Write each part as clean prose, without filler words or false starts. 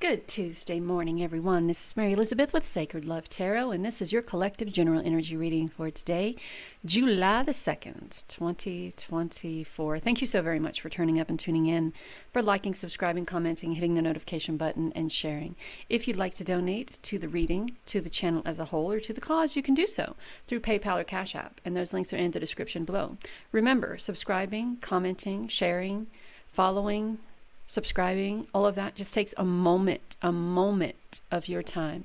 Good Tuesday morning, everyone. This is Mary Elizabeth with Sacred Love Tarot, and this is your collective general energy reading for today, July the 2nd, 2024. Thank you so very much for turning up and tuning in, for liking, subscribing, commenting, hitting the notification button, and sharing. If you'd like to donate to the reading, to the channel as a whole, or to the cause, you can do so through PayPal or Cashapp, and those links are in the description below. Remember, subscribing, commenting, sharing, following, subscribing, all of that just takes a moment of your time.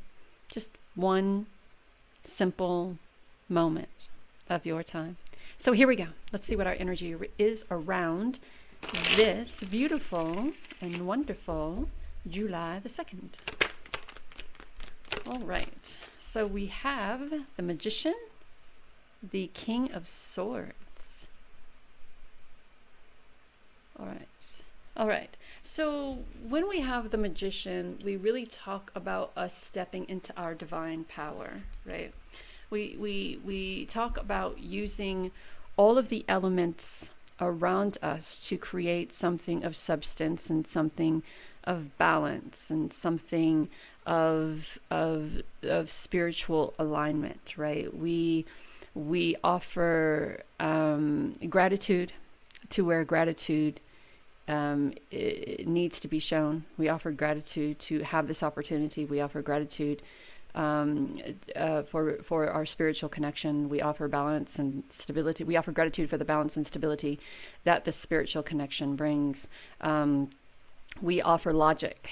Just one simple moment of your time. So here we go. Let's see what our energy is around this beautiful and wonderful July the 2nd. All right. So we have the Magician, the King of Swords. All right. So when we have the Magician, we really talk about us stepping into our divine power, right? We talk about using all of the elements around us to create something of substance and something of balance and something of spiritual alignment, right? We offer gratitude to where gratitude it needs to be shown. We offer gratitude to have this opportunity. We offer gratitude for our spiritual connection. We offer balance and stability. We offer gratitude for the balance and stability that the spiritual connection brings. We offer logic.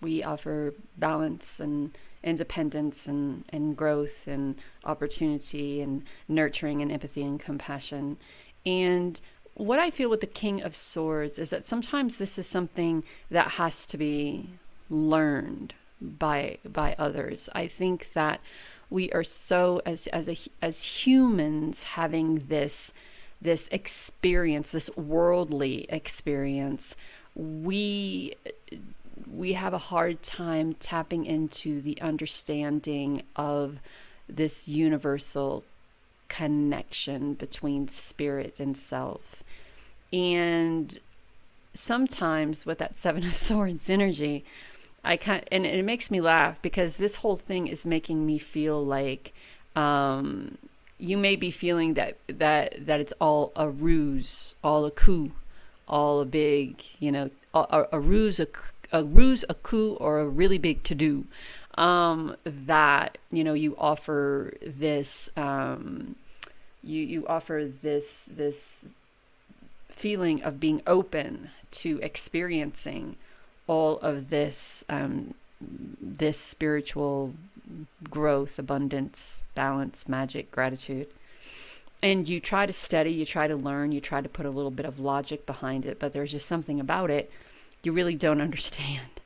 We offer balance and independence and growth and opportunity and nurturing and empathy and compassion. And what I feel with the King of Swords is that sometimes this is something that has to be learned by others. I think that we are so as humans having this experience, this worldly experience, we have a hard time tapping into the understanding of this universal connection between spirit and self. And sometimes with that Seven of Swords energy, and it makes me laugh because this whole thing is making me feel like you may be feeling that it's all a ruse, all a coup, all a big, a ruse, a coup, or a really big to-do. That you offer this you offer this feeling of being open to experiencing all of this this spiritual growth, abundance, balance, magic, gratitude. And you try to study, you try to learn, you try to put a little bit of logic behind it, but there's just something about it you really don't understand.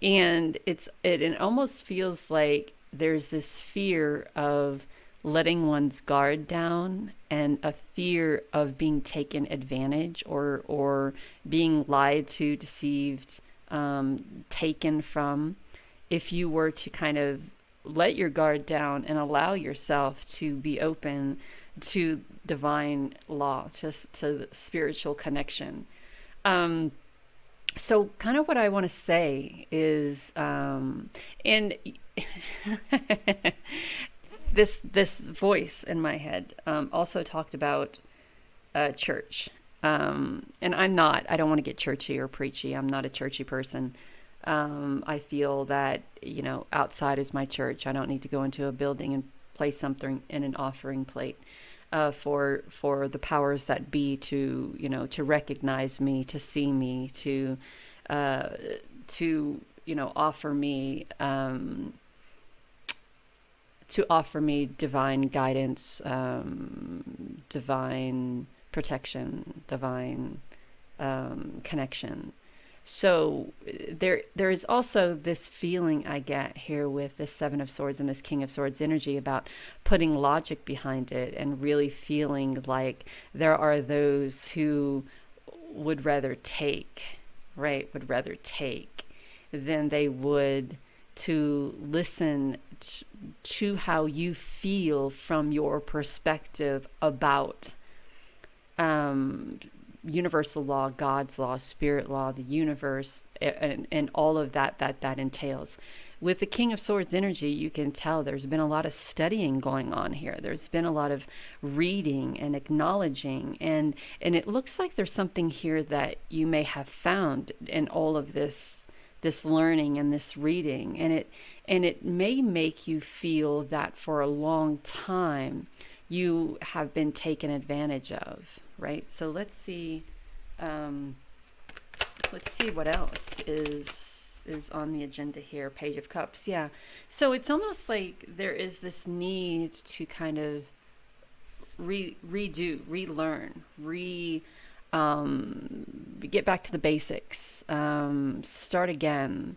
And it almost feels like there's this fear of letting one's guard down and a fear of being taken advantage or being lied to, deceived, taken from. If you were to kind of let your guard down and allow yourself to be open to divine law, just to the spiritual connection. So kind of what I want to say is, and this voice in my head also talked about church. And I don't want to get churchy or preachy. I'm not a churchy person. I feel that, outside is my church. I don't need to go into a building and place something in an offering plate for the powers that be to recognize me, to see me, to offer me divine guidance, divine protection, divine connection. So there is also this feeling I get here with this Seven of Swords and this King of Swords energy about putting logic behind it and really feeling like there are those who would rather take, than they would to listen to how you feel from your perspective about universal law, God's law, spirit law, the universe, and all of that entails. With the King of Swords energy, you can tell there's been a lot of studying going on here. There's been a lot of reading and acknowledging, and it looks like there's something here that you may have found in all of this learning and this reading, and it may make you feel that for a long time you have been taken advantage of, right? So let's see what else is on the agenda here. Page of Cups. Yeah. So it's almost like there is this need to kind of redo, relearn, get back to the basics, start again,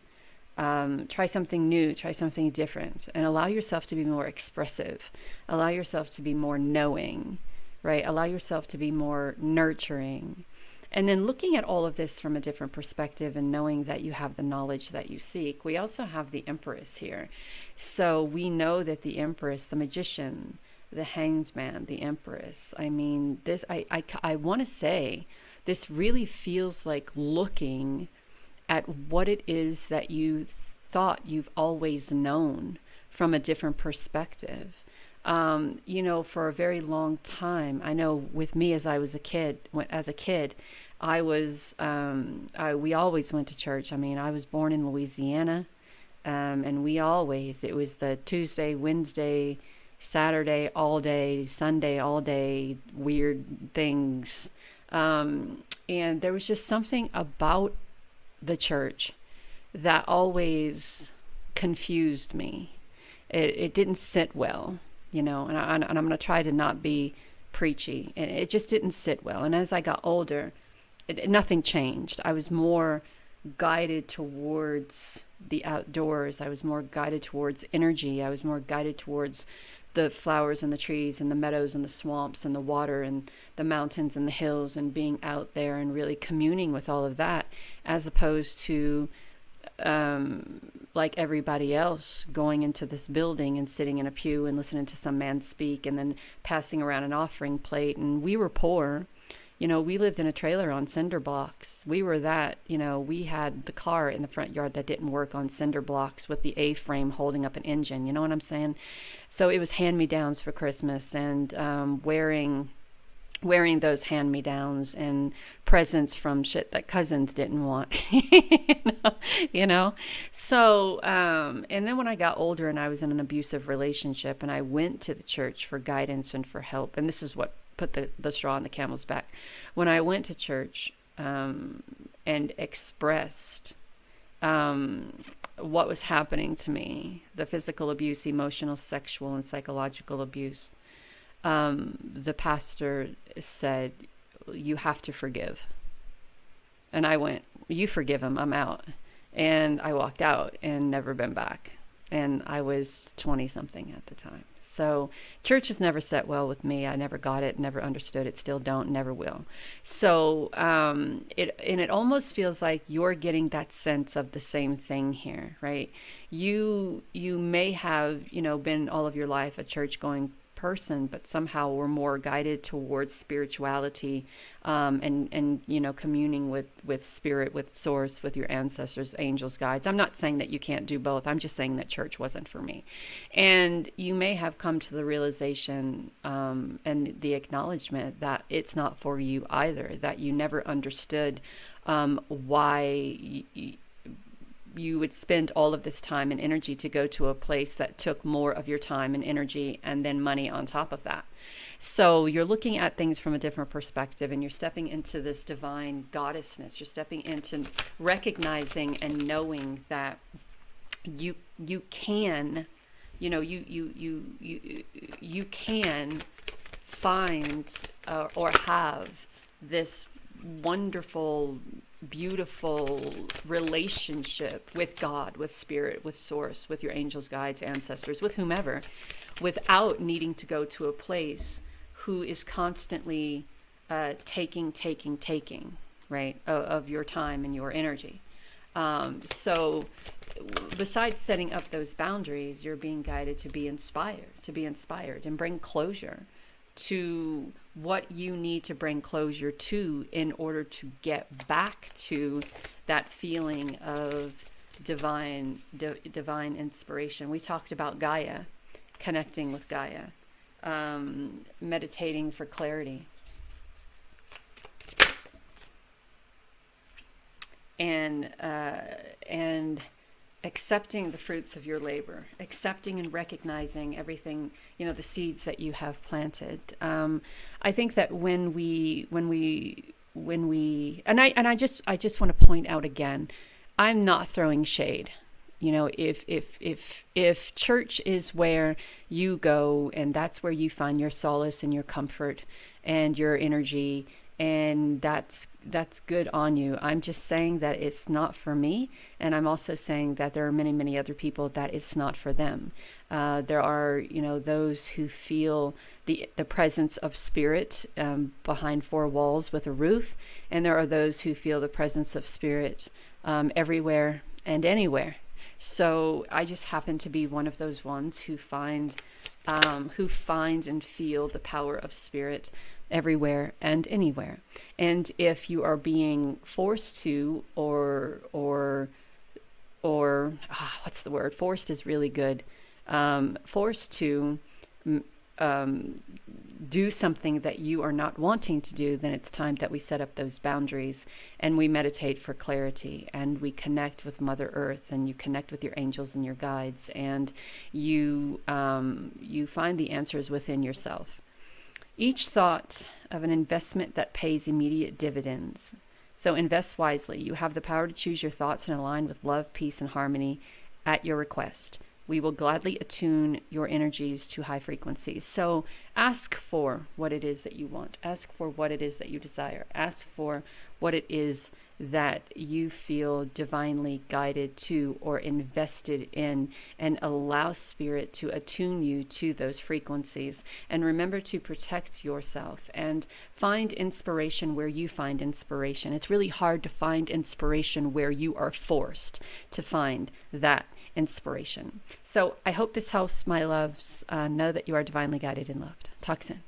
try something new, try something different, and allow yourself to be more expressive, allow yourself to be more knowing, right? Allow yourself to be more nurturing. And then looking at all of this from a different perspective and knowing that you have the knowledge that you seek. We also have the Empress here. So we know that the Empress, the Magician, the Hanged Man, the Empress, I mean, this, I want to say, this really feels like looking at what it is that you thought you've always known from a different perspective. For a very long time, I know with me as a kid, I was, we always went to church. I mean, I was born in Louisiana, and it was the Tuesday, Wednesday, Saturday all day, Sunday all day, weird things. And there was just something about the church that always confused me. It didn't sit well, and I'm going to try to not be preachy. It just didn't sit well. And as I got older, nothing changed. I was more guided towards the outdoors. I was more guided towards energy. I was more guided towards the flowers and the trees and the meadows and the swamps and the water and the mountains and the hills, and being out there and really communing with all of that, as opposed to like everybody else going into this building and sitting in a pew and listening to some man speak and then passing around an offering plate. And we were poor. We lived in a trailer on cinder blocks. We were that, we had the car in the front yard that didn't work on cinder blocks with the A-frame holding up an engine. You know what I'm saying? So it was hand-me-downs for Christmas, and wearing those hand-me-downs and presents from shit that cousins didn't want. So, and then when I got older and I was in an abusive relationship and I went to the church for guidance and for help, and this is what put the straw on the camel's back. When I went to church and expressed what was happening to me, the physical abuse, emotional, sexual, and psychological abuse, the pastor said, "You have to forgive." And I went, "You forgive him, I'm out." And I walked out and never been back. And I was 20-something at the time. So church has never sat well with me. I never got it, never understood it, still don't, never will. So it almost feels like you're getting that sense of the same thing here, right? You may have, been all of your life a church-going person, but somehow we're more guided towards spirituality, and communing with spirit, with source, with your ancestors, angels, guides. I'm not saying that you can't do both. I'm just saying that church wasn't for me. And you may have come to the realization and the acknowledgement that it's not for you either, that you never understood why you would spend all of this time and energy to go to a place that took more of your time and energy and then money on top of that. So you're looking at things from a different perspective, and you're stepping into this divine goddessness. You're stepping into recognizing and knowing that you can, you can find or have this wonderful, beautiful relationship with God, with spirit, with source, with your angels, guides, ancestors, with whomever, without needing to go to a place who is constantly taking, right, of your time and your energy. So besides setting up those boundaries, you're being guided to be inspired and bring closure to what you need to bring closure to in order to get back to that feeling of divine inspiration. We talked about Gaia, connecting with Gaia, meditating for clarity, and accepting the fruits of your labor, accepting and recognizing everything, the seeds that you have planted. I think that when we, and I just want to point out again, I'm not throwing shade. If church is where you go and that's where you find your solace and your comfort and your energy, and that's good on you. I'm just saying that it's not for me, and I'm also saying that there are many, many other people that it's not for them. There are, those who feel the presence of spirit behind four walls with a roof, and there are those who feel the presence of spirit everywhere and anywhere. So I just happen to be one of those ones who find and feel the power of spirit everywhere and anywhere. And if you are being forced to, or what's the word? Forced is really good. Forced to do something that you are not wanting to do, then it's time that we set up those boundaries and we meditate for clarity, and we connect with Mother Earth, and you connect with your angels and your guides, and you find the answers within yourself. Each thought of an investment that pays immediate dividends. So invest wisely. You have the power to choose your thoughts and align with love, peace, and harmony at your request. We will gladly attune your energies to high frequencies. So ask for what it is that you want. Ask for what it is that you desire. Ask for what it is that you feel divinely guided to or invested in, and allow spirit to attune you to those frequencies. And remember to protect yourself and find inspiration where you find inspiration. It's really hard to find inspiration where you are forced to find that inspiration. So I hope this helps, my loves. Know that you are divinely guided and loved. Talk soon.